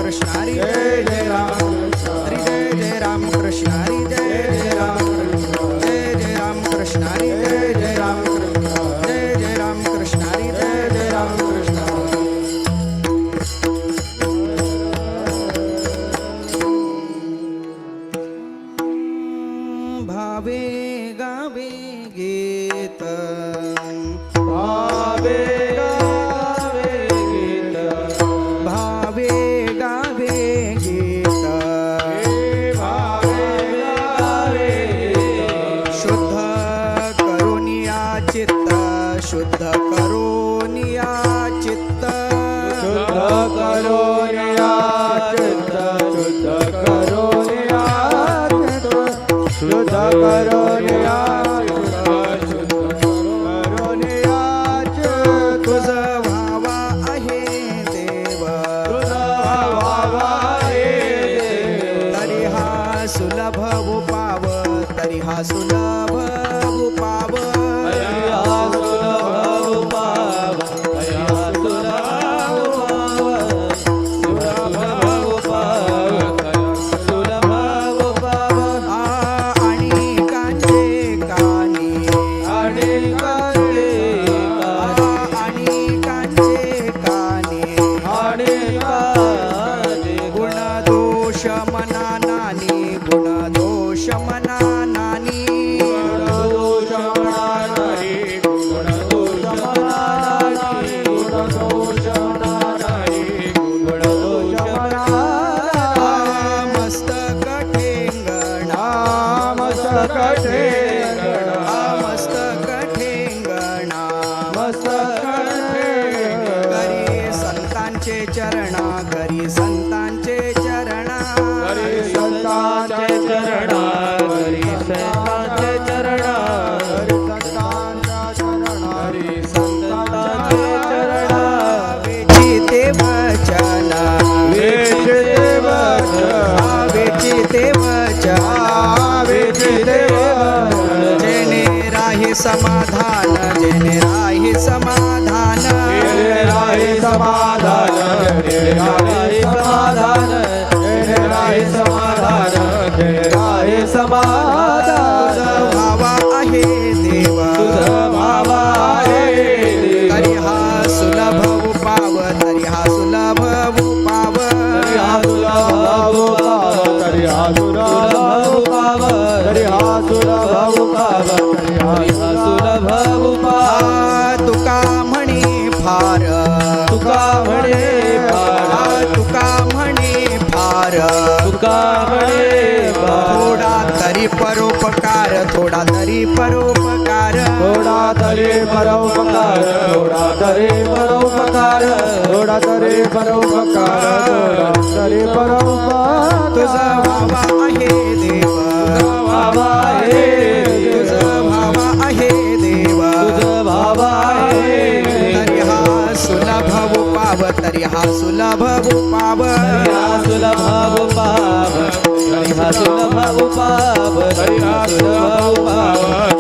कृष्ण हरी जय जय राम हरी जय जय राम कृष्ण हरी जय जय राम जय जय राम कृष्ण हरी जय जय राम जय जय राम कृष्ण हरी जय जय राम कृष्ण भावे गावे गीत भावे गावे गीत भावे गावे गीत भावे गावे शुद्ध करुनिया चित्त शुद्ध करुनिया चित्त शुद्ध करो निया चित्त शुद्ध करो निया चित्त शुद्ध करो निया तुझ भावा आहे देव तरी हा सुलभ उपाव तरी हा सुलभ उपाव आणि कांचे कानी आणि कांचे कानी गुणदोष मना नानी गुणदोष मना नानी मस्तक ठेंगणा मस्तक ठेंगणा घरी संतांचे चरणा घरी संतांचे चरणा वेचिते वचन वेचिते वचन जेणे राही समाधान जेणे राही समाधान तुझ भावा आहे देवा तरी हा सुलभ उपाव तरी हा सुलभ उपाव तुका म्हणे फार तुका म्हणे फार थोडा तरी परोपकार तुझा भावा आहे देवा तुझा भावा आहे देवा तरी हा सुलभ उपाव तरी हा सुलभ उपाव सुलभ उपाव